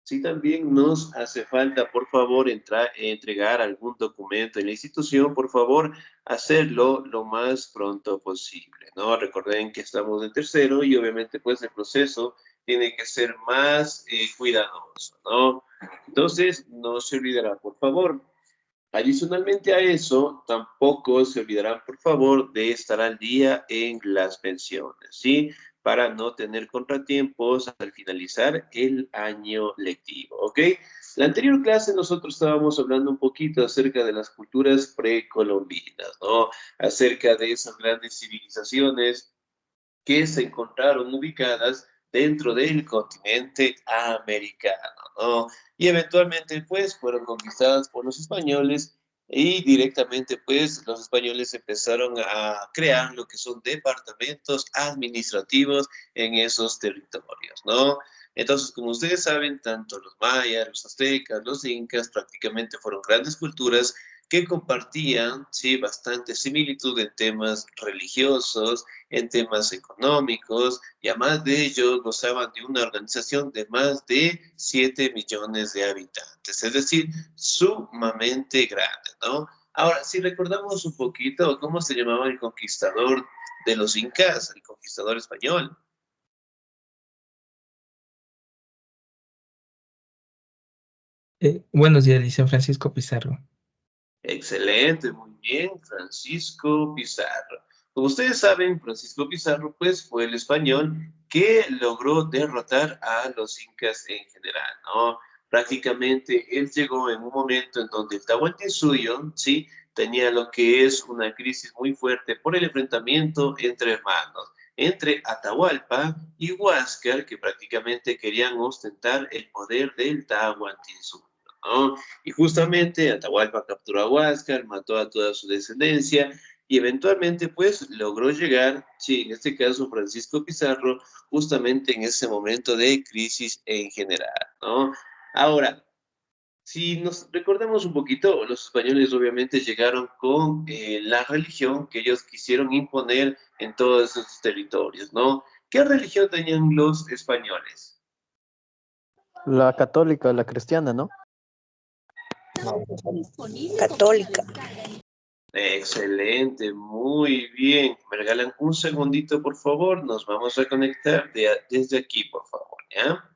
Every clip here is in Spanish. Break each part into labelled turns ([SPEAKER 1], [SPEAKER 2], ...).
[SPEAKER 1] Si también nos hace falta, por favor, entregar algún documento en la institución, por favor, hacerlo lo más pronto posible, ¿no? Recuerden que estamos en tercero y obviamente pues el proceso tiene que ser más cuidadoso, ¿no? Entonces, no se olvidará, por favor. Adicionalmente a eso, tampoco se olvidarán, por favor, de estar al día en las pensiones, ¿sí? Para no tener contratiempos al finalizar el año lectivo, ¿ok? La anterior clase nosotros estábamos hablando un poquito acerca de las culturas precolombinas, ¿no? Acerca de esas grandes civilizaciones que se encontraron ubicadas dentro del continente americano, ¿no? Y eventualmente, pues, fueron conquistadas por los españoles y directamente, pues, los españoles empezaron a crear lo que son departamentos administrativos en esos territorios, ¿no? Entonces, como ustedes saben, tanto los mayas, los aztecas, los incas, prácticamente fueron grandes culturas que compartían, sí, bastante similitud en temas religiosos, en temas económicos, y además de ello gozaban de una organización de más de 7 millones de habitantes, es decir, sumamente grande, ¿no? Ahora, si recordamos un poquito, ¿cómo se llamaba el conquistador de los incas, el conquistador español?
[SPEAKER 2] Buenos días, dice Francisco Pizarro.
[SPEAKER 1] Excelente, muy bien, Francisco Pizarro. Como ustedes saben, Francisco Pizarro, pues, fue el español que logró derrotar a los incas en general, ¿no? Prácticamente él llegó en un momento en donde el Tahuantinsuyo, sí, tenía lo que es una crisis muy fuerte por el enfrentamiento entre hermanos, entre Atahualpa y Huáscar, que prácticamente querían ostentar el poder del Tahuantinsuyo, ¿no? Y justamente Atahualpa capturó a Huáscar, mató a toda su descendencia y eventualmente pues logró llegar, sí, en este caso Francisco Pizarro, justamente en ese momento de crisis en general, ¿no? Ahora, si nos recordamos un poquito, los españoles obviamente llegaron con la religión que ellos quisieron imponer en todos esos territorios, ¿no? ¿Qué religión tenían los españoles?
[SPEAKER 3] La católica, la cristiana, ¿no?
[SPEAKER 4] Católica.
[SPEAKER 1] Excelente, muy bien. Me regalan un segundito, por favor. Nos vamos a conectar desde aquí, por favor, ¿ya?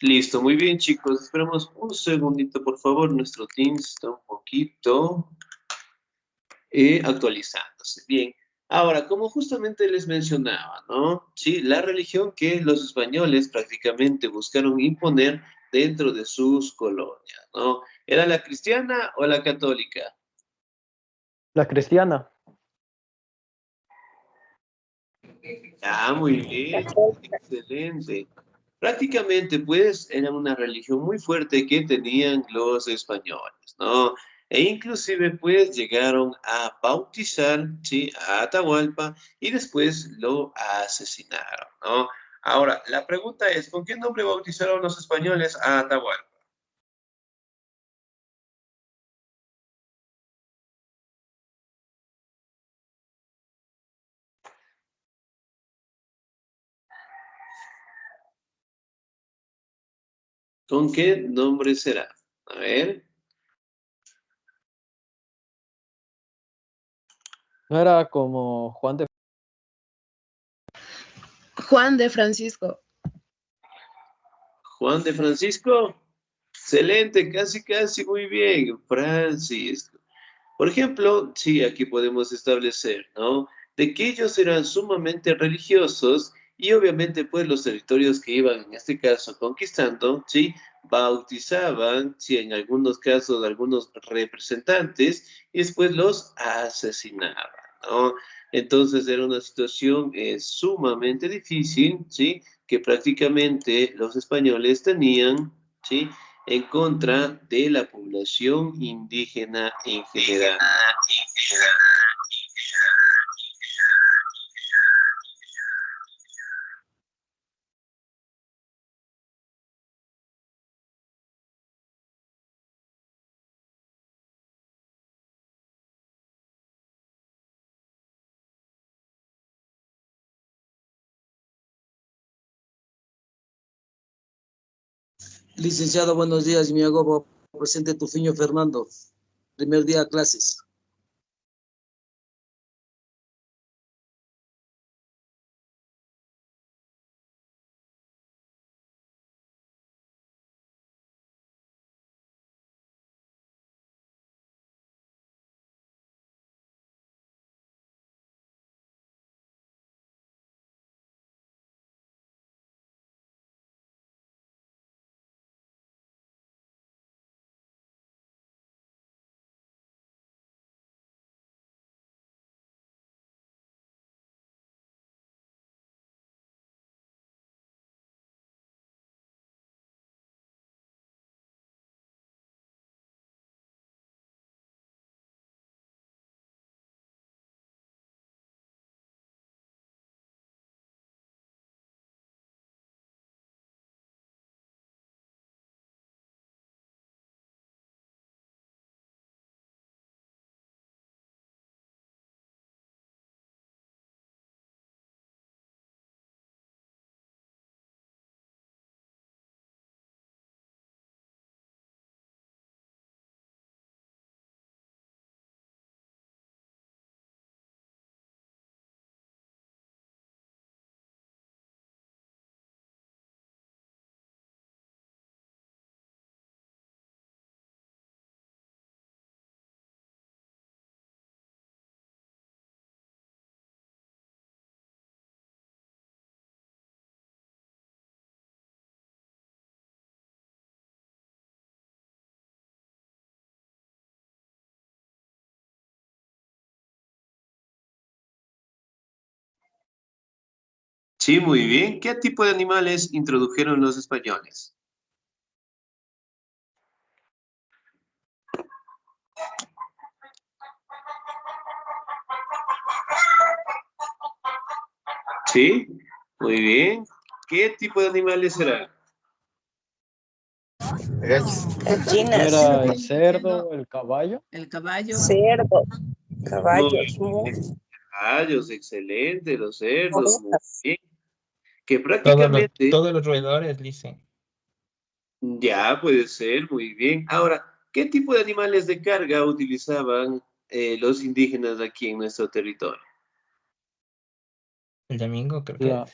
[SPEAKER 1] Listo, muy bien, chicos. Esperamos un segundito, por favor. Nuestro Teams está un poquito actualizándose. Bien. Ahora, como justamente les mencionaba, ¿no? Sí, la religión que los españoles prácticamente buscaron imponer dentro de sus colonias, ¿no? ¿Era la cristiana o la católica?
[SPEAKER 3] La cristiana.
[SPEAKER 1] Ah, muy bien, excelente. Prácticamente, pues, era una religión muy fuerte que tenían los españoles, ¿no? E inclusive, pues, llegaron a bautizar, sí, a Atahualpa y después lo asesinaron, ¿no? Ahora, la pregunta es, ¿con qué nombre bautizaron los españoles a Atahualpa? ¿Con qué nombre será? A ver.
[SPEAKER 3] No era como Juan de...
[SPEAKER 4] Juan de Francisco.
[SPEAKER 1] Juan de Francisco. Excelente, casi, casi, muy bien. Francisco. Por ejemplo, sí, aquí podemos establecer, ¿no? De que ellos eran sumamente religiosos y obviamente pues los territorios que iban en este caso conquistando, ¿sí? Bautizaban, sí, en algunos casos algunos representantes y después los asesinaban, ¿no? Entonces era una situación sumamente difícil, ¿sí? Que prácticamente los españoles tenían, ¿sí? En contra de la población indígena en general.
[SPEAKER 5] Licenciado, buenos días. Me hago presente Tufiño Fernando. Primer día de clases.
[SPEAKER 1] Sí, muy bien. ¿Qué tipo de animales introdujeron los españoles? Sí, muy bien. ¿Qué tipo de animales serán?
[SPEAKER 3] ¿No
[SPEAKER 6] Gallinas,
[SPEAKER 3] era el cerdo, el caballo?
[SPEAKER 4] El caballo.
[SPEAKER 6] cerdo,
[SPEAKER 1] Muy
[SPEAKER 6] caballos,
[SPEAKER 1] bien. Gallos, excelente. Los cerdos, muy
[SPEAKER 6] ovejas.
[SPEAKER 1] bien. Que
[SPEAKER 2] Todos los,
[SPEAKER 1] prácticamente,
[SPEAKER 2] todos los roedores, dice.
[SPEAKER 1] ya puede ser, muy bien. Ahora, ¿qué tipo de animales de carga utilizaban los indígenas aquí en nuestro territorio?
[SPEAKER 2] El domingo creo que
[SPEAKER 3] La,
[SPEAKER 2] es.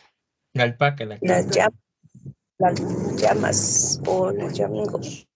[SPEAKER 2] La alpaca, la
[SPEAKER 6] Las
[SPEAKER 2] cabra.
[SPEAKER 6] llamas, las llamas o los llamingos.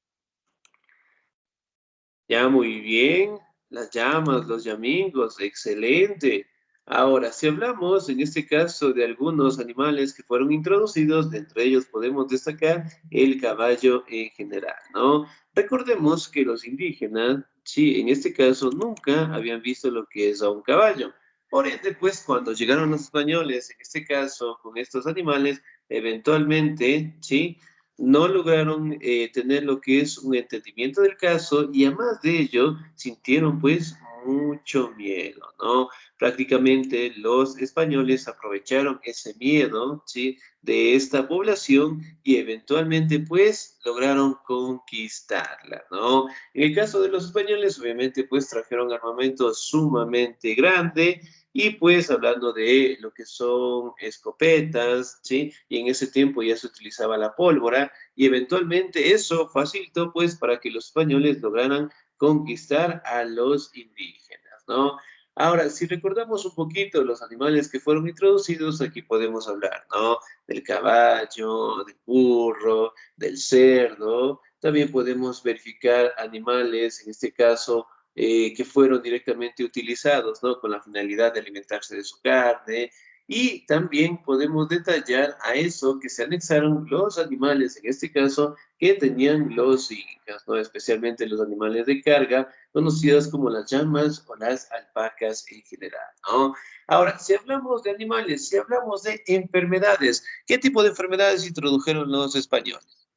[SPEAKER 1] Ya, muy bien. Las llamas, los llamingos, excelente. Ahora, si hablamos en este caso de algunos animales que fueron introducidos, de entre ellos podemos destacar el caballo en general, ¿no? Recordemos que los indígenas, sí, en este caso nunca habían visto lo que es a un caballo. Por ende, pues cuando llegaron los españoles, en este caso con estos animales, eventualmente, sí, no lograron tener lo que es un entendimiento del caso y además de ello sintieron pues mucho miedo, ¿no? Prácticamente los españoles aprovecharon ese miedo, ¿sí? De esta población y eventualmente pues lograron conquistarla, ¿no? En el caso de los españoles obviamente pues trajeron armamento sumamente grande y pues hablando de lo que son escopetas, ¿sí? Y en ese tiempo ya se utilizaba la pólvora y eventualmente eso facilitó pues para que los españoles lograran conquistar a los indígenas, ¿no? Ahora, si recordamos un poquito los animales que fueron introducidos, aquí podemos hablar, ¿no? Del caballo, del burro, del cerdo. También podemos verificar animales, en este caso, que fueron directamente utilizados, ¿no? Con la finalidad de alimentarse de su carne. Y también podemos detallar a eso que se anexaron los animales, en este caso, que tenían los incas, ¿no? Especialmente los animales de carga, conocidas como las llamas o las alpacas en general, ¿no? Ahora, si hablamos de animales, si hablamos de enfermedades, ¿qué tipo de enfermedades introdujeron los españoles?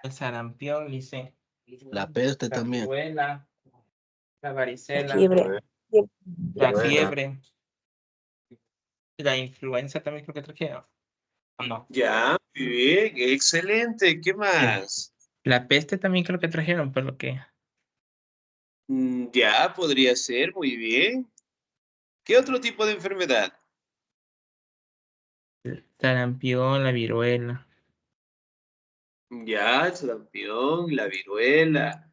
[SPEAKER 2] El sarampión, dice.
[SPEAKER 5] La peste
[SPEAKER 2] La
[SPEAKER 5] también.
[SPEAKER 2] viruela, la
[SPEAKER 6] La
[SPEAKER 2] varicela,
[SPEAKER 6] fiebre.
[SPEAKER 2] la fiebre, la influenza también creo que trajeron. ¿O no?
[SPEAKER 1] Ya, muy bien, excelente, ¿qué más?
[SPEAKER 2] La peste también creo que trajeron, por lo que.
[SPEAKER 1] Ya, podría ser, muy bien. ¿Qué otro tipo de enfermedad?
[SPEAKER 2] El sarampión, la viruela.
[SPEAKER 1] Ya, el sarampión, la viruela.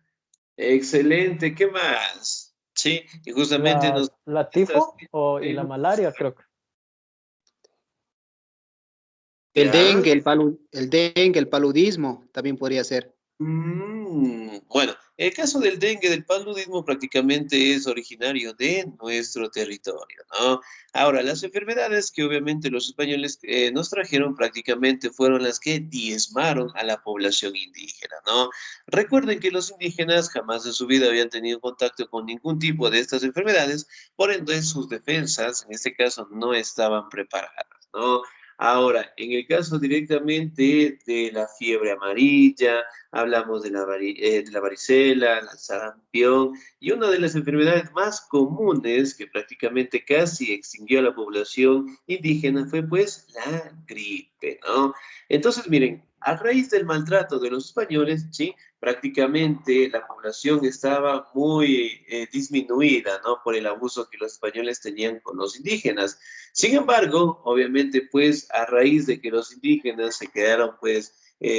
[SPEAKER 1] Excelente, ¿qué más? Sí, y justamente nos...
[SPEAKER 3] La
[SPEAKER 1] estas-
[SPEAKER 3] tifo y la malaria, creo que.
[SPEAKER 7] El
[SPEAKER 1] Ya.
[SPEAKER 7] dengue, el paludismo también podría ser.
[SPEAKER 1] Bueno, el caso del dengue, del paludismo, prácticamente es originario de nuestro territorio, ¿no? Ahora, las enfermedades que obviamente los españoles nos trajeron prácticamente fueron las que diezmaron a la población indígena, ¿no? Recuerden que los indígenas jamás en su vida habían tenido contacto con ningún tipo de estas enfermedades, por ende sus defensas, en este caso, no estaban preparadas, ¿no? Ahora, en el caso directamente de la fiebre amarilla, hablamos de de la varicela, la sarampión y una de las enfermedades más comunes que prácticamente casi extinguió a la población indígena fue pues la gripe, ¿no? Entonces, miren, a raíz del maltrato de los españoles, ¿sí? Prácticamente la población estaba muy disminuida, ¿no? Por el abuso que los españoles tenían con los indígenas. Sin embargo, obviamente, pues a raíz de que los indígenas se quedaron pues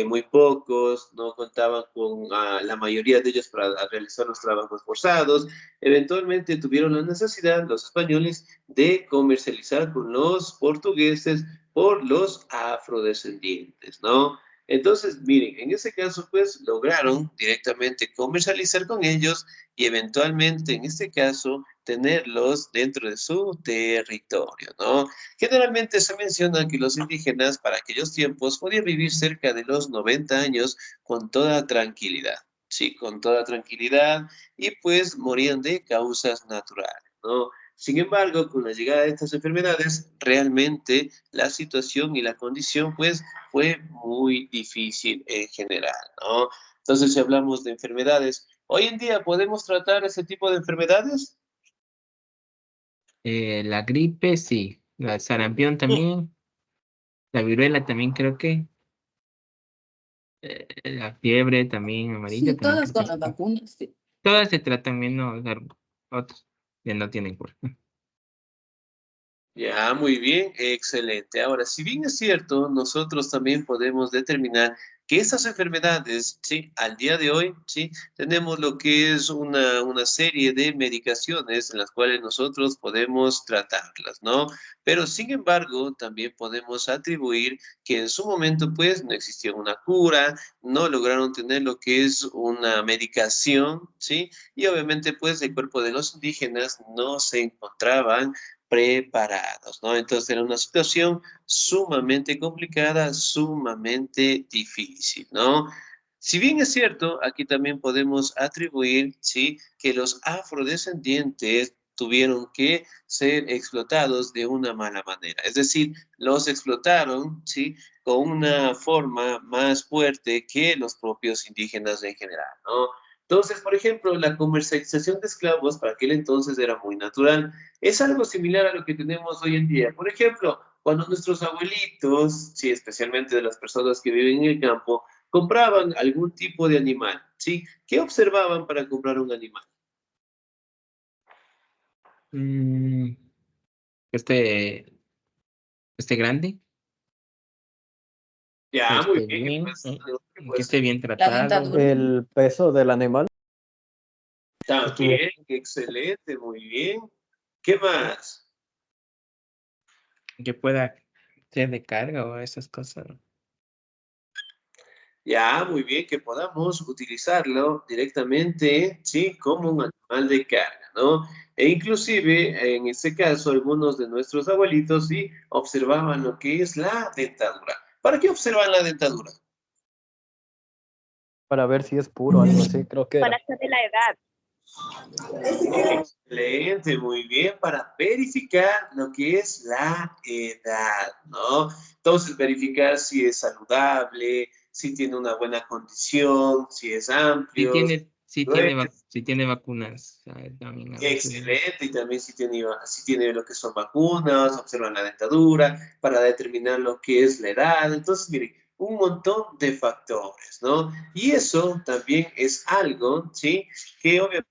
[SPEAKER 1] muy pocos, no contaban con la mayoría de ellos para realizar los trabajos forzados. Eventualmente tuvieron la necesidad, los españoles, de comercializar con los portugueses por los afrodescendientes, ¿no? Entonces, miren, en ese caso, pues lograron directamente comercializar con ellos y eventualmente, en este caso, tenerlos dentro de su territorio, ¿no? Generalmente se menciona que los indígenas para aquellos tiempos podían vivir cerca de los 90 años con toda tranquilidad, sí, con toda tranquilidad y pues morían de causas naturales, ¿no? Sin embargo, con la llegada de estas enfermedades, realmente la situación y la condición pues fue muy difícil en general, ¿no? Entonces, si hablamos de enfermedades, hoy en día podemos tratar ese tipo de enfermedades.
[SPEAKER 2] La gripe, sí. La sarampión también. La viruela también creo que. La fiebre también amarilla
[SPEAKER 4] Sí,
[SPEAKER 2] también
[SPEAKER 4] todas
[SPEAKER 2] creo que
[SPEAKER 4] con las
[SPEAKER 2] sí.
[SPEAKER 4] vacunas, sí.
[SPEAKER 2] Todas se tratan menos otros que no tienen cura.
[SPEAKER 1] Ya, muy bien, excelente. Ahora, si bien es cierto, nosotros también podemos determinar que estas enfermedades, sí, al día de hoy, sí, tenemos lo que es una serie de medicaciones en las cuales nosotros podemos tratarlas, ¿no? Pero sin embargo, también podemos atribuir que en su momento, pues, no existía una cura, no lograron tener lo que es una medicación, ¿sí? Y obviamente, pues, el cuerpo de los indígenas no se encontraban preparados, ¿no? Entonces era una situación sumamente complicada, sumamente difícil, ¿no? Si bien es cierto, aquí también podemos atribuir, ¿sí? Que los afrodescendientes tuvieron que ser explotados de una mala manera. Es decir, los explotaron, ¿sí? Con una forma más fuerte que los propios indígenas en general, ¿no? Entonces, por ejemplo, la comercialización de esclavos para aquel entonces era muy natural. Es algo similar a lo que tenemos hoy en día. Por ejemplo, cuando nuestros abuelitos, sí, especialmente de las personas que viven en el campo, compraban algún tipo de animal, ¿sí? ¿Qué observaban para comprar un animal?
[SPEAKER 2] Mm, este, este grande, que
[SPEAKER 1] Ya, muy
[SPEAKER 2] esté
[SPEAKER 1] bien,
[SPEAKER 2] bien,
[SPEAKER 1] pues, algo que
[SPEAKER 2] que
[SPEAKER 1] puede
[SPEAKER 2] esté
[SPEAKER 1] ser.
[SPEAKER 2] bien
[SPEAKER 4] La
[SPEAKER 2] tratado.
[SPEAKER 4] dentadura.
[SPEAKER 3] El peso del animal.
[SPEAKER 1] También, excelente, muy bien. ¿Qué más?
[SPEAKER 2] Que pueda ser de carga o esas cosas.
[SPEAKER 1] Ya, muy bien, que podamos utilizarlo directamente, ¿sí? Como un animal de carga, ¿no? E inclusive, en este caso, algunos de nuestros abuelitos, sí, observaban lo que es la dentadura. ¿Para qué observan la dentadura?
[SPEAKER 3] Para ver si es puro o algo así, creo que
[SPEAKER 6] Para
[SPEAKER 3] era.
[SPEAKER 6] saber la edad.
[SPEAKER 1] Excelente, muy bien, para verificar lo que es la edad, ¿no? Entonces, verificar si es saludable, si tiene una buena condición, si es amplio,
[SPEAKER 2] Si tiene vacunas, ¿sabes? También a veces.
[SPEAKER 1] excelente, y también si tiene lo que son vacunas, observan la dentadura para determinar lo que es la edad. Entonces, miren, un montón de factores, ¿no? Y eso también es algo, ¿sí? Que obviamente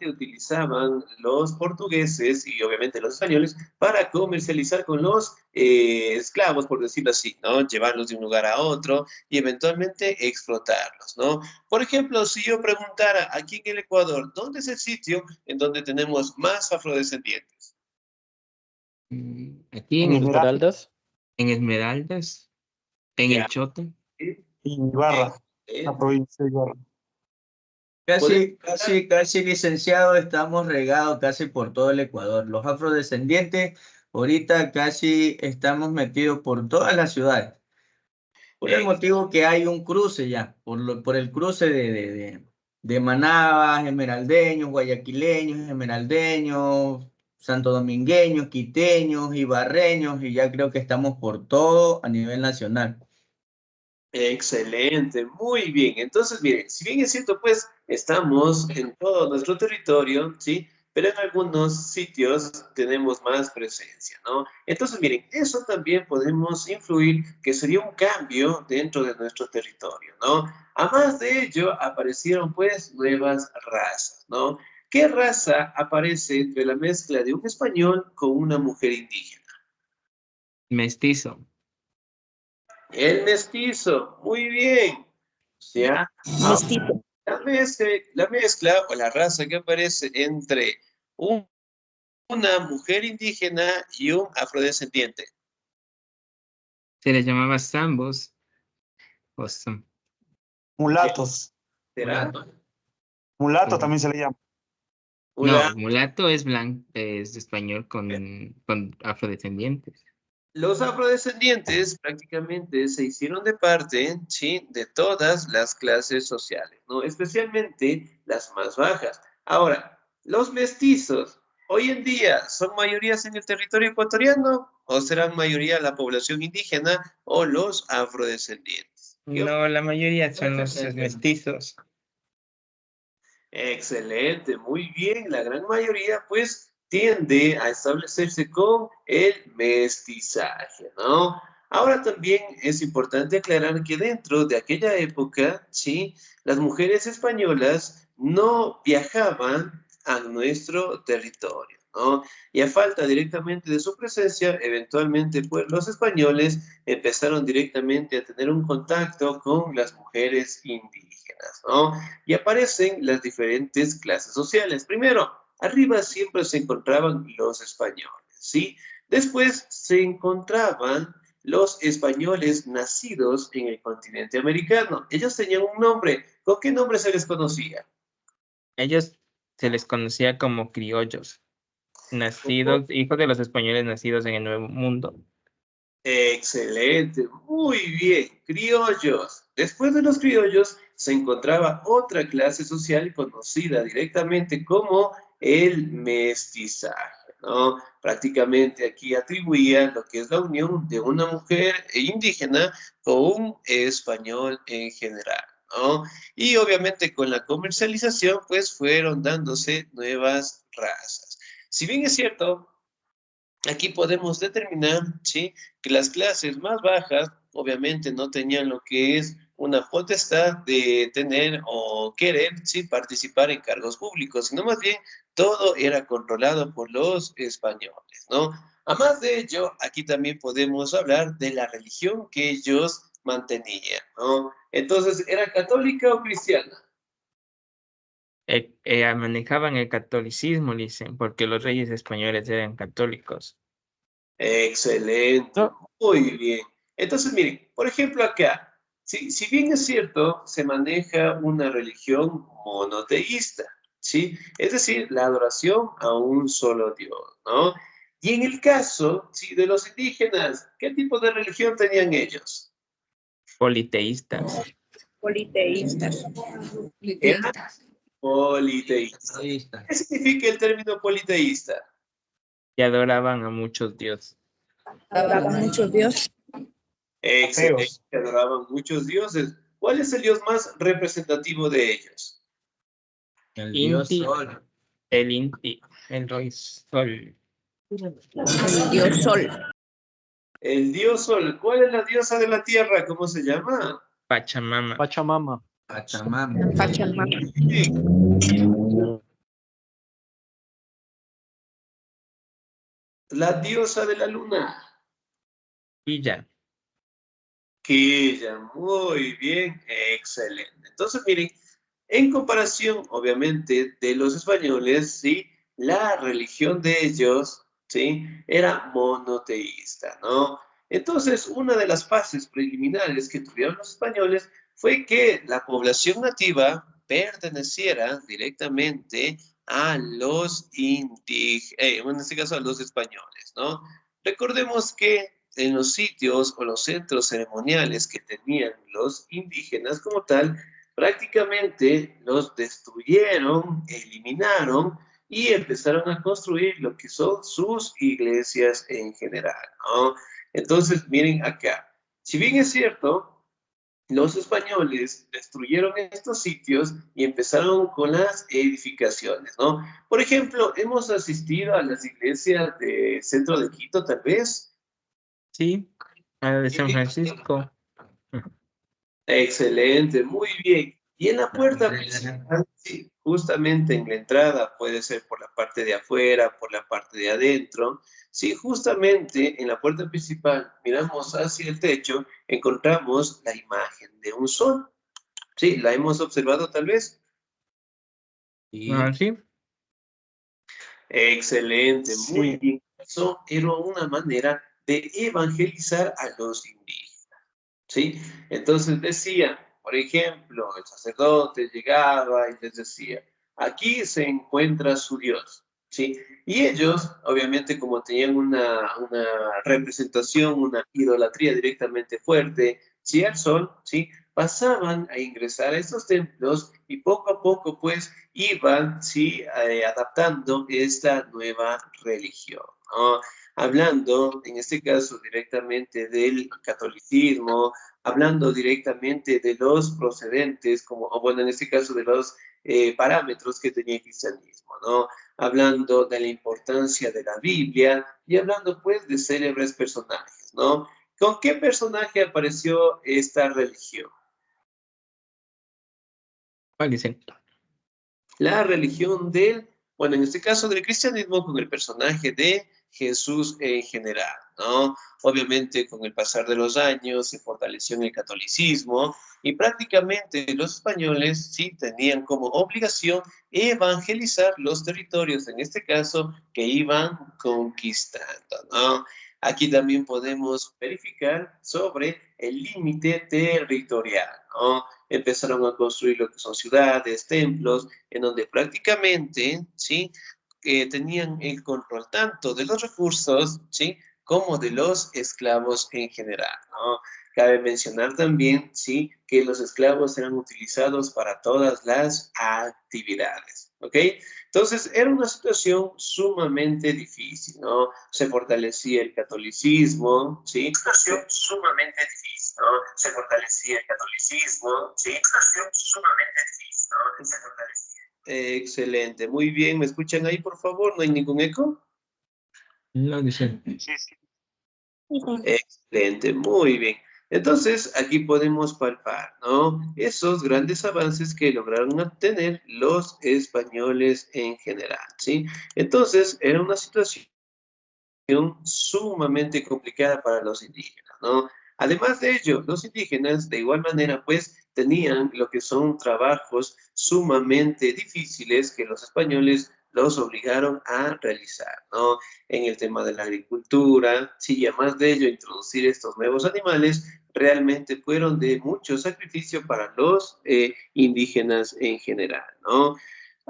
[SPEAKER 1] utilizaban los portugueses y obviamente los españoles para comercializar con los esclavos, por decirlo así, ¿no? Llevarlos de un lugar a otro y eventualmente explotarlos, ¿no? Por ejemplo, si yo preguntara aquí en el Ecuador, ¿dónde es el sitio en donde tenemos más afrodescendientes?
[SPEAKER 2] Aquí
[SPEAKER 3] En Esmeraldas.
[SPEAKER 2] en Esmeraldas, en
[SPEAKER 1] Ya,
[SPEAKER 2] el Choto.
[SPEAKER 1] ¿sí?
[SPEAKER 8] Ibarra, la provincia de Ibarra.
[SPEAKER 9] Casi licenciado, estamos regados casi por todo el Ecuador. Los afrodescendientes, ahorita casi estamos metidos por todas las ciudades. Por el motivo que hay un cruce ya, por el cruce de Manabas, esmeraldeños, guayaquileños, esmeraldeños, santodomingueños, quiteños, ibarreños, y ya creo que estamos por todo a nivel nacional.
[SPEAKER 1] Excelente, muy bien. Entonces, miren, si bien es cierto, pues estamos en todo nuestro territorio, ¿sí? Pero en algunos sitios tenemos más presencia, ¿no? Entonces, miren, eso también podemos influir, que sería un cambio dentro de nuestro territorio, ¿no? Además de ello, aparecieron pues nuevas razas, ¿no? ¿Qué raza aparece entre la mezcla de un español con una mujer indígena?
[SPEAKER 2] Mestizo.
[SPEAKER 1] El mestizo, muy bien. ¿Ya?
[SPEAKER 6] Mestizo.
[SPEAKER 1] La mezcla o la raza que aparece entre una mujer indígena y un afrodescendiente.
[SPEAKER 2] Se les llamaba zambos. O
[SPEAKER 8] Mulatos.
[SPEAKER 1] ¿Será?
[SPEAKER 8] Mulato también se le llama.
[SPEAKER 2] No, mulato es blanco, es español con afrodescendientes.
[SPEAKER 1] Los afrodescendientes prácticamente se hicieron de parte, ¿sí? De todas las clases sociales, ¿no? Especialmente las más bajas. Ahora, los mestizos, hoy en día, ¿son mayorías en el territorio ecuatoriano o serán mayoría la población indígena o los afrodescendientes?
[SPEAKER 2] No, la mayoría son los mestizos.
[SPEAKER 1] Excelente, muy bien. La gran mayoría, pues, tiende a establecerse con el mestizaje, ¿no? Ahora también es importante aclarar que dentro de aquella época, sí, las mujeres españolas no viajaban a nuestro territorio, ¿no? Y a falta directamente de su presencia, eventualmente, pues, los españoles empezaron directamente a tener un contacto con las mujeres indígenas, ¿no? Y aparecen las diferentes clases sociales. Primero, arriba siempre se encontraban los españoles, ¿sí? Después se encontraban los españoles nacidos en el continente americano. Ellos tenían un nombre. ¿Con qué nombre se les conocía?
[SPEAKER 2] Ellos se les conocía como criollos, nacidos, hijos de los españoles nacidos en el Nuevo Mundo.
[SPEAKER 1] Excelente, muy bien, criollos. Después de los criollos se encontraba otra clase social conocida directamente como el mestizaje, ¿no? Prácticamente aquí atribuía lo que es la unión de una mujer indígena con un español en general, ¿no? Y obviamente con la comercialización, pues fueron dándose nuevas razas. Si bien es cierto, aquí podemos determinar, ¿sí? Que las clases más bajas obviamente no tenían lo que es una potestad de tener o querer, ¿sí? Participar en cargos públicos, sino más bien todo era controlado por los españoles, ¿no? Además de ello, aquí también podemos hablar de la religión que ellos mantenían, ¿no? Entonces, ¿era católica o cristiana?
[SPEAKER 2] manejaban el catolicismo, dicen, porque los reyes españoles eran católicos.
[SPEAKER 1] Excelente, muy bien. Entonces, miren, por ejemplo acá, si bien es cierto, se maneja una religión monoteísta, ¿sí? Es decir, la adoración a un solo Dios, ¿no? Y en el caso, ¿sí?, de los indígenas, ¿qué tipo de religión tenían ellos?
[SPEAKER 2] Politeístas.
[SPEAKER 6] Politeístas.
[SPEAKER 1] Eran politeístas. ¿Qué significa el término politeísta?
[SPEAKER 2] Y adoraban a muchos dioses.
[SPEAKER 6] Adoraban muchos dioses.
[SPEAKER 1] Excelente, adoraban muchos dioses. ¿Cuál es el dios más representativo de ellos?
[SPEAKER 9] El dios
[SPEAKER 2] Inti,
[SPEAKER 9] Sol.
[SPEAKER 2] el Inti, el rey Sol.
[SPEAKER 6] El dios Sol.
[SPEAKER 1] El dios Sol. ¿Cuál es la diosa de la tierra? ¿Cómo se llama?
[SPEAKER 2] Pachamama.
[SPEAKER 3] Pachamama.
[SPEAKER 9] Pachamama.
[SPEAKER 6] Pachamama.
[SPEAKER 1] La diosa de la luna.
[SPEAKER 2] Quilla.
[SPEAKER 1] Quilla, muy bien, excelente. Entonces, miren, en comparación, obviamente, de los españoles, ¿sí?, la religión de ellos, ¿sí?, era monoteísta, ¿no? Entonces, una de las fases preliminares que tuvieron los españoles fue que la población nativa perteneciera directamente a los indígenas, en este caso a los españoles, ¿no? Recordemos que en los sitios o los centros ceremoniales que tenían los indígenas como tal, prácticamente los destruyeron, eliminaron y empezaron a construir lo que son sus iglesias en general, ¿no? Entonces, miren acá, si bien es cierto, los españoles destruyeron estos sitios y empezaron con las edificaciones, ¿no? Por ejemplo, hemos asistido a las iglesias del centro de Quito, tal vez.
[SPEAKER 2] Sí, a la de San Francisco.
[SPEAKER 1] Excelente, muy bien. Y en la puerta principal, sí, justamente en la entrada, puede ser por la parte de afuera, por la parte de adentro. Sí, justamente en la puerta principal, miramos hacia el techo, encontramos la imagen de un sol. Sí, ¿la hemos observado tal vez?
[SPEAKER 2] Sí.
[SPEAKER 1] Excelente, muy
[SPEAKER 3] Sí.
[SPEAKER 1] bien. Eso era una manera de evangelizar a los indígenas, ¿sí? Entonces decían, por ejemplo, el sacerdote llegaba y les decía, aquí se encuentra su Dios, ¿sí? Y ellos, obviamente, como tenían una representación, una idolatría directamente fuerte, ¿sí?, al sol, ¿sí?, pasaban a ingresar a estos templos y poco a poco, pues, iban, ¿sí?, adaptando esta nueva religión, ¿no? Hablando, en este caso, directamente del catolicismo, hablando directamente de los procedentes, como, o bueno, en este caso de los parámetros que tenía el cristianismo, ¿no? Hablando de la importancia de la Biblia y hablando, pues, de célebres personajes, ¿no? ¿Con qué personaje apareció esta religión?
[SPEAKER 2] ¿Cuál dicen?
[SPEAKER 1] La religión del, bueno, en este caso del cristianismo, con el personaje de Jesús en general, ¿no? Obviamente con el pasar de los años se fortaleció en el catolicismo y prácticamente los españoles sí tenían como obligación evangelizar los territorios, en este caso, que iban conquistando, ¿no? Aquí también podemos verificar sobre el límite territorial, ¿no? Empezaron a construir lo que son ciudades, templos, en donde prácticamente, ¿sí?, tenían el control tanto de los recursos, ¿sí?, como de los esclavos en general, ¿no? Cabe mencionar también, ¿sí?, que los esclavos eran utilizados para todas las actividades, ¿ok? Entonces, era una situación sumamente difícil, ¿no? Se fortalecía el catolicismo, ¿sí? Situación sumamente difícil, ¿no? Se fortalecía el catolicismo, ¿sí? Situación sumamente difícil, ¿no? Se fortalecía. Excelente, muy bien. ¿Me escuchan ahí, por favor? ¿No hay ningún eco?
[SPEAKER 2] No, dicen.
[SPEAKER 1] Excelente, muy bien. Entonces, aquí podemos palpar, ¿no?, esos grandes avances que lograron obtener los españoles en general, ¿sí? Entonces, era una situación sumamente complicada para los indígenas, ¿no? Además de ello, los indígenas de igual manera pues tenían lo que son trabajos sumamente difíciles que los españoles los obligaron a realizar, ¿no? En el tema de la agricultura, sí, y además de ello, introducir estos nuevos animales realmente fueron de mucho sacrificio para los indígenas en general, ¿no?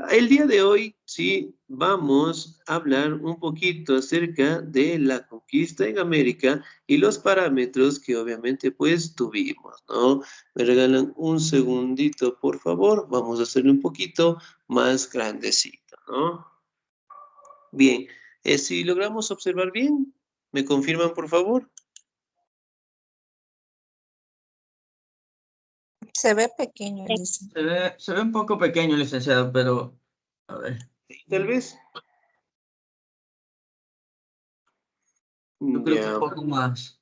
[SPEAKER 1] El día de hoy, sí, vamos a hablar un poquito acerca de la conquista en América y los parámetros que obviamente pues tuvimos, ¿no? Me regalan un segundito, por favor. Vamos a hacerlo un poquito más grandecito, ¿no? Bien, si logramos observar bien, ¿me confirman, por favor?
[SPEAKER 6] Se ve pequeño, dice.
[SPEAKER 9] Se ve un poco pequeño, licenciado, pero a ver.
[SPEAKER 1] Tal vez.
[SPEAKER 9] Yo creo que
[SPEAKER 1] Ya.
[SPEAKER 9] un poco más.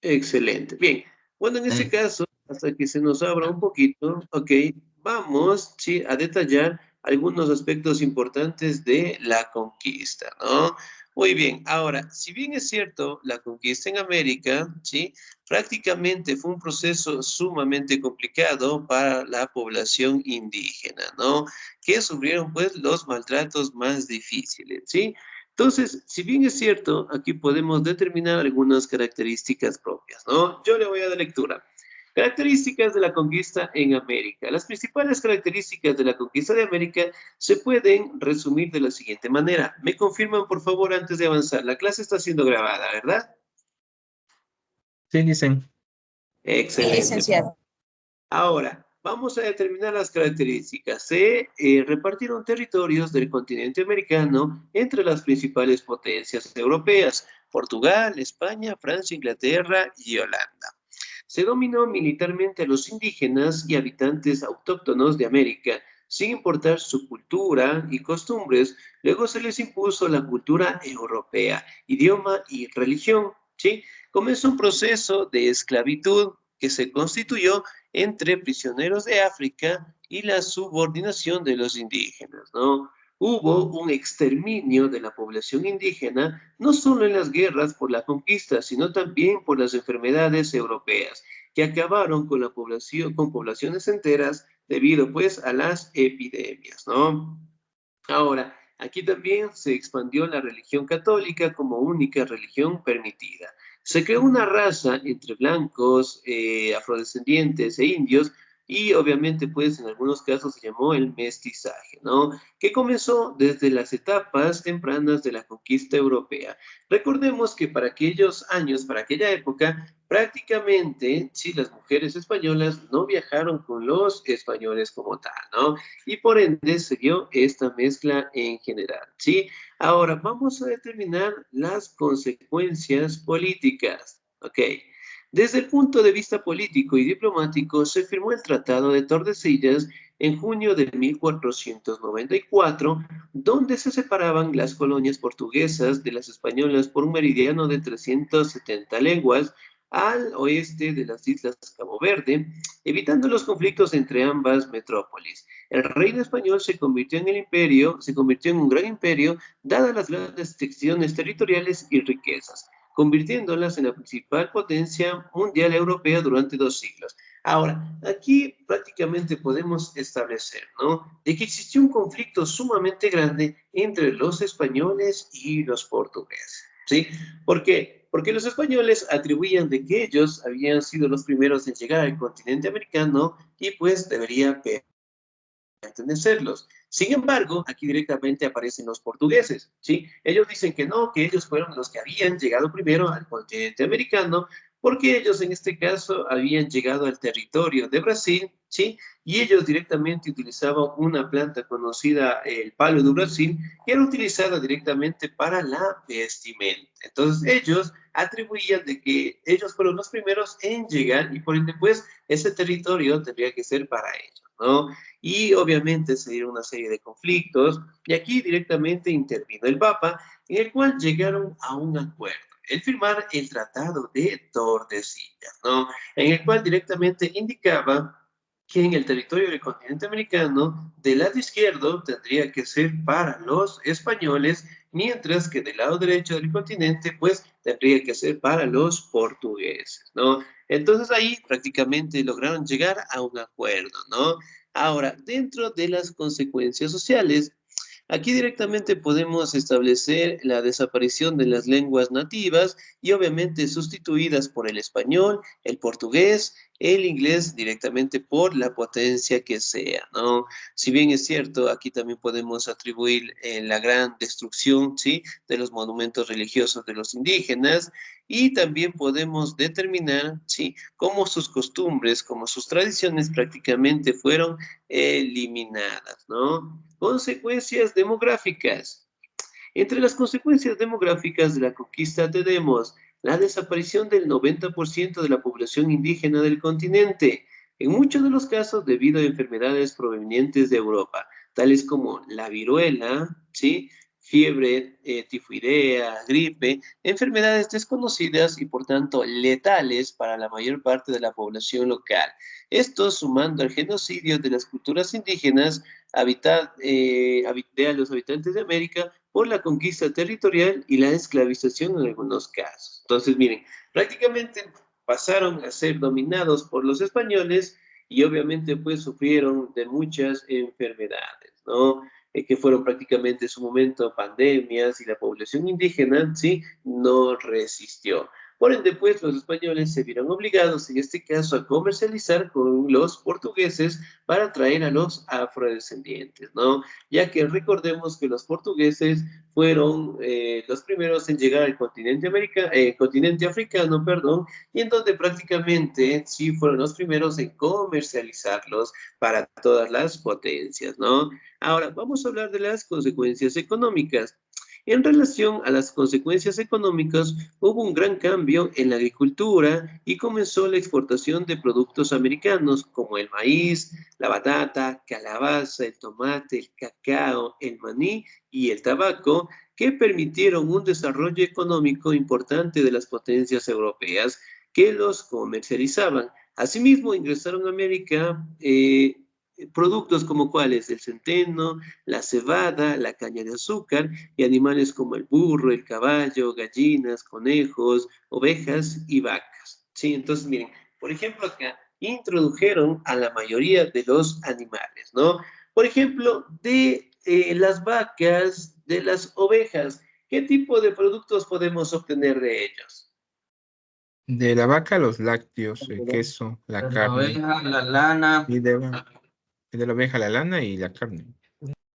[SPEAKER 1] Excelente. Bien. Bueno, en este caso, hasta que se nos abra un poquito, ok, vamos, sí, a detallar algunos aspectos importantes de la conquista, ¿no? Muy bien. Ahora, si bien es cierto, la conquista en América, sí, prácticamente fue un proceso sumamente complicado para la población indígena, ¿no? Que sufrieron, pues, los maltratos más difíciles, ¿sí? Entonces, si bien es cierto, aquí podemos determinar algunas características propias, ¿no? Yo le voy a dar lectura. Características de la conquista en América. Las principales características de la conquista de América se pueden resumir de la siguiente manera. Me confirman, por favor, antes de avanzar. La clase está siendo grabada, ¿verdad?
[SPEAKER 2] Sí, dicen.
[SPEAKER 6] Sí,
[SPEAKER 1] Excelente.
[SPEAKER 6] licenciado.
[SPEAKER 1] Ahora, vamos a determinar las características. Se repartieron territorios del continente americano entre las principales potencias europeas: Portugal, España, Francia, Inglaterra y Holanda. Se dominó militarmente a los indígenas y habitantes autóctonos de América, sin importar su cultura y costumbres. Luego se les impuso la cultura europea, idioma y religión, ¿sí? Comenzó un proceso de esclavitud que se constituyó entre prisioneros de África y la subordinación de los indígenas, ¿no? Hubo un exterminio de la población indígena, no solo en las guerras por la conquista, sino también por las enfermedades europeas, que acabaron con la población, con poblaciones enteras debido, pues, a las epidemias, ¿no? Ahora, aquí también se expandió la religión católica como única religión permitida. Se creó una raza entre blancos, afrodescendientes e indios, y obviamente, pues, en algunos casos se llamó el mestizaje, ¿no? Que comenzó desde las etapas tempranas de la conquista europea. Recordemos que para aquellos años, para aquella época, prácticamente, sí, las mujeres españolas no viajaron con los españoles como tal, ¿no? Y por ende se dio esta mezcla en general, ¿sí? Ahora, vamos a determinar las consecuencias políticas, ¿ok? Desde el punto de vista político y diplomático, se firmó el Tratado de Tordesillas en junio de 1494, donde se separaban las colonias portuguesas de las españolas por un meridiano de 370 leguas al oeste de las islas Cabo Verde, evitando los conflictos entre ambas metrópolis. El reino español se convirtió en un gran imperio, dadas las grandes extensiones territoriales y riquezas, convirtiéndolas en la principal potencia mundial europea durante 2 siglos. Ahora, aquí prácticamente podemos establecer, ¿no?, de que existió un conflicto sumamente grande entre los españoles y los portugueses, ¿sí? ¿Por qué? Porque los españoles atribuían de que ellos habían sido los primeros en llegar al continente americano y pues debería pertenecerlos. Sin embargo, aquí directamente aparecen los portugueses, ¿sí? Ellos dicen que no, que ellos fueron los que habían llegado primero al continente americano, porque ellos en este caso habían llegado al territorio de Brasil, ¿sí? Y ellos directamente utilizaban una planta conocida, el palo de Brasil, que era utilizada directamente para la vestimenta. Entonces ellos atribuían de que ellos fueron los primeros en llegar y por ende pues ese territorio tendría que ser para ellos, ¿no? Y obviamente se dieron una serie de conflictos, y aquí directamente intervino el Papa, en el cual llegaron a un acuerdo, el firmar el Tratado de Tordesillas, ¿no? En el cual directamente indicaba que en el territorio del continente americano, del lado izquierdo tendría que ser para los españoles, mientras que del lado derecho del continente, pues, tendría que ser para los portugueses, ¿no? Entonces ahí prácticamente lograron llegar a un acuerdo, ¿no? Ahora, dentro de las consecuencias sociales, aquí directamente podemos establecer la desaparición de las lenguas nativas y obviamente sustituidas por el español, el portugués, el inglés directamente por la potencia que sea, ¿no? Si bien es cierto, aquí también podemos atribuir la gran destrucción, ¿sí?, de los monumentos religiosos de los indígenas y también podemos determinar, ¿sí?, cómo sus costumbres, cómo sus tradiciones prácticamente fueron eliminadas, ¿no? Consecuencias demográficas. Entre las consecuencias demográficas de la conquista tenemos la desaparición del 90% de la población indígena del continente, en muchos de los casos debido a enfermedades provenientes de Europa, tales como la viruela, ¿sí?, fiebre tifoidea, gripe, enfermedades desconocidas y por tanto letales para la mayor parte de la población local. Esto sumando al genocidio de las culturas indígenas de a los habitantes de América por la conquista territorial y la esclavización en algunos casos. Entonces, miren, prácticamente pasaron a ser dominados por los españoles y obviamente pues sufrieron de muchas enfermedades, ¿no? Que fueron prácticamente en su momento pandemias y la población indígena, ¿sí?, no resistió. Por ende, pues, los españoles se vieron obligados, en este caso, a comercializar con los portugueses para atraer a los afrodescendientes, ¿no? Ya que recordemos que los portugueses fueron los primeros en llegar al continente africano, perdón, y en donde prácticamente sí fueron los primeros en comercializarlos para todas las potencias, ¿no? Ahora, vamos a hablar de las consecuencias económicas. En relación a las consecuencias económicas, hubo un gran cambio en la agricultura y comenzó la exportación de productos americanos como el maíz, la batata, calabaza, el tomate, el cacao, el maní y el tabaco, que permitieron un desarrollo económico importante de las potencias europeas que los comercializaban. Asimismo, ingresaron a América productos como cuáles, el centeno, la cebada, la caña de azúcar y animales como el burro, el caballo, gallinas, conejos, ovejas y vacas. Sí, entonces miren, por ejemplo acá introdujeron a la mayoría de los animales, ¿no? Por ejemplo, de las vacas, de las ovejas, ¿qué tipo de productos podemos obtener de ellos?
[SPEAKER 2] De la vaca, los lácteos, el queso, la
[SPEAKER 9] La
[SPEAKER 2] carne.
[SPEAKER 9] oveja, la lana.
[SPEAKER 2] Y de la oveja, la lana y la carne.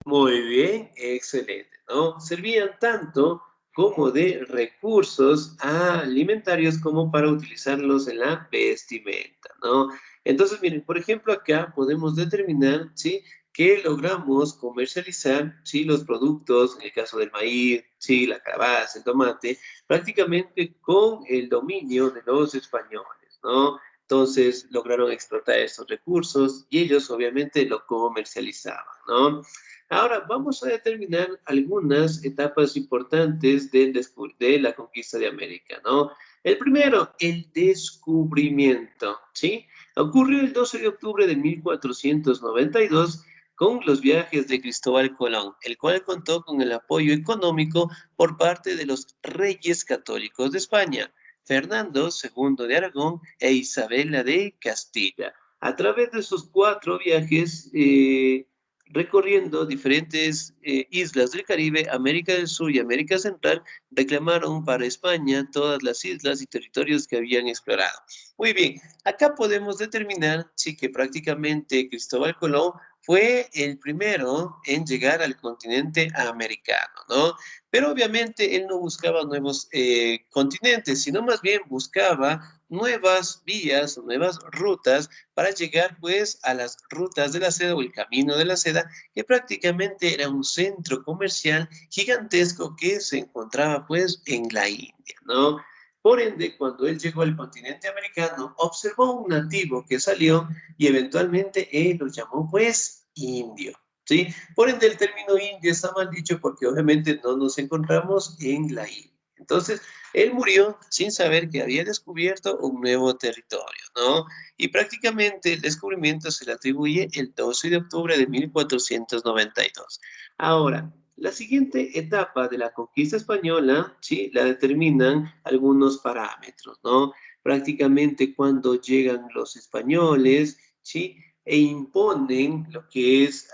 [SPEAKER 1] Muy bien, excelente, ¿no? Servían tanto como de recursos alimentarios como para utilizarlos en la vestimenta, ¿no? Entonces, miren, por ejemplo, acá podemos determinar, ¿sí?, que logramos comercializar, ¿sí?, los productos, en el caso del maíz, ¿sí?, la calabaza, el tomate, prácticamente con el dominio de los españoles, ¿no? Entonces, lograron explotar estos recursos y ellos obviamente lo comercializaban, ¿no? Ahora vamos a determinar algunas etapas importantes de la conquista de América, ¿no? El primero, el descubrimiento, ¿sí? Ocurrió el 12 de octubre de 1492 con los viajes de Cristóbal Colón, el cual contó con el apoyo económico por parte de los reyes católicos de España, Fernando II de Aragón e Isabela de Castilla. A través de sus 4 viajes, recorriendo diferentes islas del Caribe, América del Sur y América Central, reclamaron para España todas las islas y territorios que habían explorado. Muy bien, acá podemos determinar, sí, que prácticamente Cristóbal Colón fue el primero en llegar al continente americano, ¿no? Pero obviamente él no buscaba nuevos continentes, sino más bien buscaba nuevas vías, nuevas rutas para llegar pues a las rutas de la seda o el camino de la seda, que prácticamente era un centro comercial gigantesco que se encontraba pues en la India, ¿no? Por ende, cuando él llegó al continente americano, observó un nativo que salió y eventualmente él lo llamó pues indio, ¿sí? Por ende, el término indio está mal dicho porque obviamente no nos encontramos en la India. Entonces, él murió sin saber que había descubierto un nuevo territorio, ¿no? Y prácticamente el descubrimiento se le atribuye el 12 de octubre de 1492. Ahora, La siguiente etapa de la conquista española, ¿sí? La determinan algunos parámetros, ¿no? Prácticamente cuando llegan los españoles, ¿sí? E imponen lo que es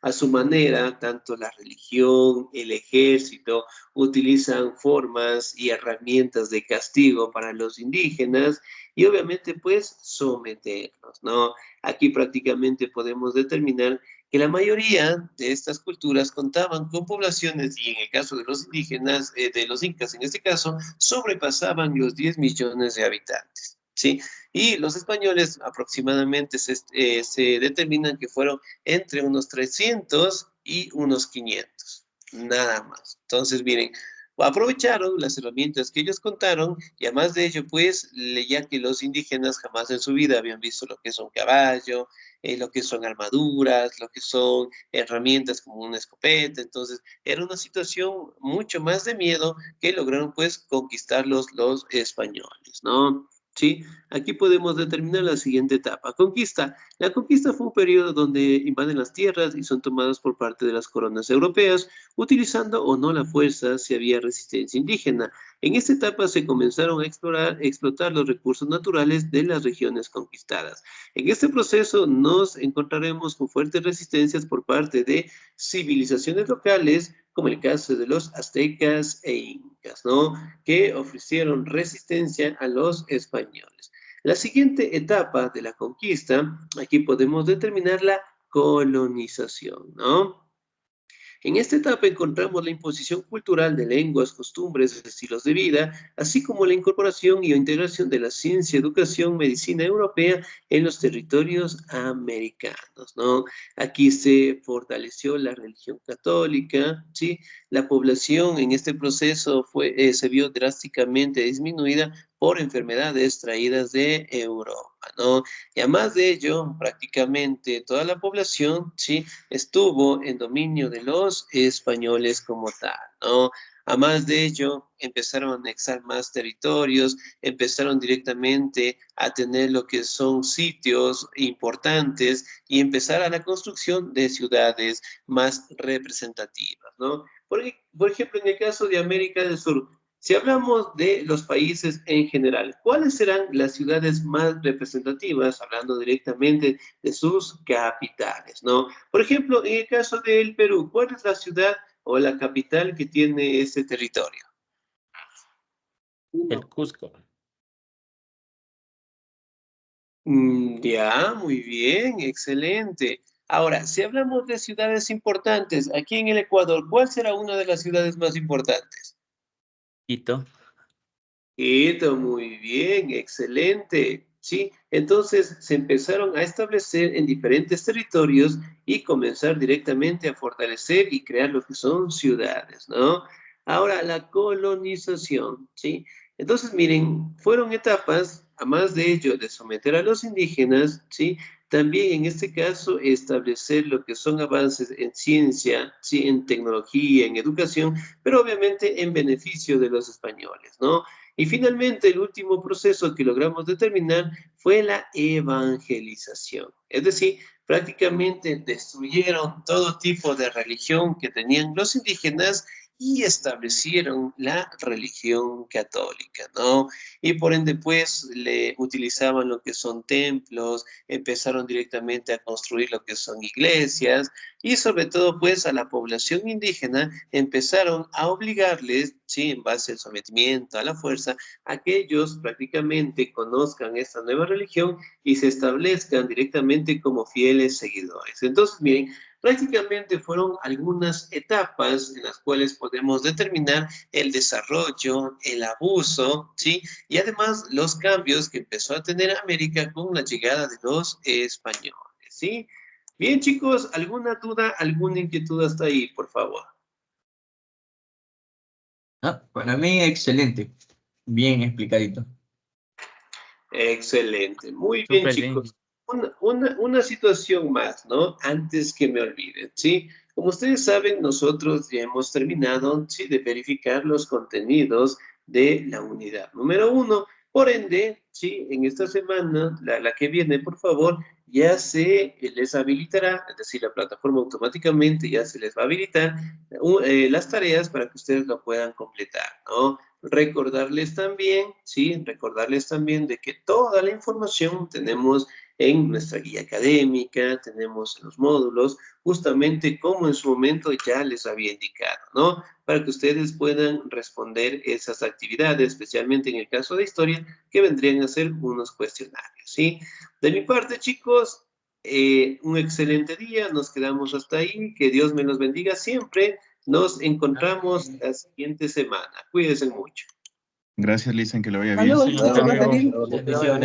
[SPEAKER 1] a su manera, tanto la religión, el ejército, utilizan formas y herramientas de castigo para los indígenas y obviamente pues someterlos, ¿no? Aquí prácticamente podemos determinar que la mayoría de estas culturas contaban con poblaciones, y en el caso de los indígenas, de los incas en este caso, sobrepasaban los 10 millones de habitantes, ¿sí? Y los españoles aproximadamente se determinan que fueron entre unos 300 y unos 500, nada más. Entonces, miren, aprovecharon las herramientas que ellos contaron y además de ello, pues, ya que los indígenas jamás en su vida habían visto lo que es un caballo, lo que son armaduras, lo que son herramientas como una escopeta, entonces era una situación mucho más de miedo que lograron pues conquistar los españoles, ¿no? Sí, aquí podemos determinar la siguiente etapa. Conquista. La conquista fue un periodo donde invaden las tierras y son tomadas por parte de las coronas europeas, utilizando o no la fuerza si había resistencia indígena. En esta etapa se comenzaron a explotar los recursos naturales de las regiones conquistadas. En este proceso nos encontraremos con fuertes resistencias por parte de civilizaciones locales, como el caso de los aztecas e incas, ¿no? Que ofrecieron resistencia a los españoles. La siguiente etapa de la conquista, aquí podemos determinar la colonización, ¿no? En esta etapa encontramos la imposición cultural de lenguas, costumbres, estilos de vida, así como la incorporación y integración de la ciencia, educación, medicina europea en los territorios americanos, ¿no? Aquí se fortaleció la religión católica, ¿sí? La población en este proceso se vio drásticamente disminuida por enfermedades traídas de Europa, ¿no? Y además de ello, prácticamente toda la población, ¿sí? Estuvo en dominio de los españoles como tal, ¿no? Además de ello, empezaron a anexar más territorios, empezaron directamente a tener lo que son sitios importantes y empezar a la construcción de ciudades más representativas, ¿no? Por ejemplo, en el caso de América del Sur, si hablamos de los países en general, ¿cuáles serán las ciudades más representativas, hablando directamente de sus capitales, ¿no? Por ejemplo, en el caso del Perú, ¿cuál es la ciudad o la capital que tiene ese territorio?
[SPEAKER 2] El Cusco.
[SPEAKER 1] Ya, muy bien, excelente. Ahora, si hablamos de ciudades importantes, aquí en el Ecuador, ¿cuál será una de las ciudades más importantes?
[SPEAKER 2] Quito.
[SPEAKER 1] Quito, muy bien, excelente. Sí, entonces se empezaron a establecer en diferentes territorios y comenzar directamente a fortalecer y crear lo que son ciudades, ¿no? Ahora, la colonización, ¿sí? Entonces, miren, fueron etapas, a más de ello, de someter a los indígenas, ¿sí? También en este caso establecer lo que son avances en ciencia, ¿sí? En tecnología, en educación, pero obviamente en beneficio de los españoles, ¿no? Y finalmente, el último proceso que logramos determinar fue la evangelización. Es decir, prácticamente destruyeron todo tipo de religión que tenían los indígenas y establecieron la religión católica, ¿no? Y por ende, pues, le utilizaban lo que son templos, empezaron directamente a construir lo que son iglesias, y sobre todo, pues, a la población indígena empezaron a obligarles, sí, en base al sometimiento, a la fuerza, a que ellos prácticamente conozcan esta nueva religión y se establezcan directamente como fieles seguidores. Entonces, miren, prácticamente fueron algunas etapas en las cuales podemos determinar el desarrollo, el abuso, ¿sí? Y además los cambios que empezó a tener América con la llegada de los españoles, ¿sí? Bien, chicos, ¿alguna duda, alguna inquietud hasta ahí, por favor?
[SPEAKER 9] Para mí, excelente. Bien explicadito.
[SPEAKER 1] Excelente, muy bien,
[SPEAKER 2] Súper bien.
[SPEAKER 1] chicos. Una situación más, ¿no? Antes que me olviden, ¿sí? Como ustedes saben, nosotros ya hemos terminado, ¿sí? De verificar los contenidos de la unidad número 1. Por ende, ¿sí? En esta semana, la que viene, por favor, ya se les habilitará, es decir, la plataforma automáticamente ya se les va a habilitar las tareas para que ustedes lo puedan completar, ¿no? Recordarles también, ¿sí? Recordarles también de que toda la información tenemos en nuestra guía académica, tenemos en los módulos, justamente como en su momento ya les había indicado, ¿no? Para que ustedes puedan responder esas actividades, especialmente en el caso de historia, que vendrían a ser unos cuestionarios, ¿sí? De mi parte, chicos, un excelente día, nos quedamos hasta ahí, que Dios me los bendiga siempre, nos encontramos la siguiente semana, cuídense mucho.
[SPEAKER 10] Gracias, Lisa, que le vaya
[SPEAKER 5] Hasta
[SPEAKER 10] bien.
[SPEAKER 5] luego, Licenciado.
[SPEAKER 2] Hasta luego.
[SPEAKER 5] Bendiciones.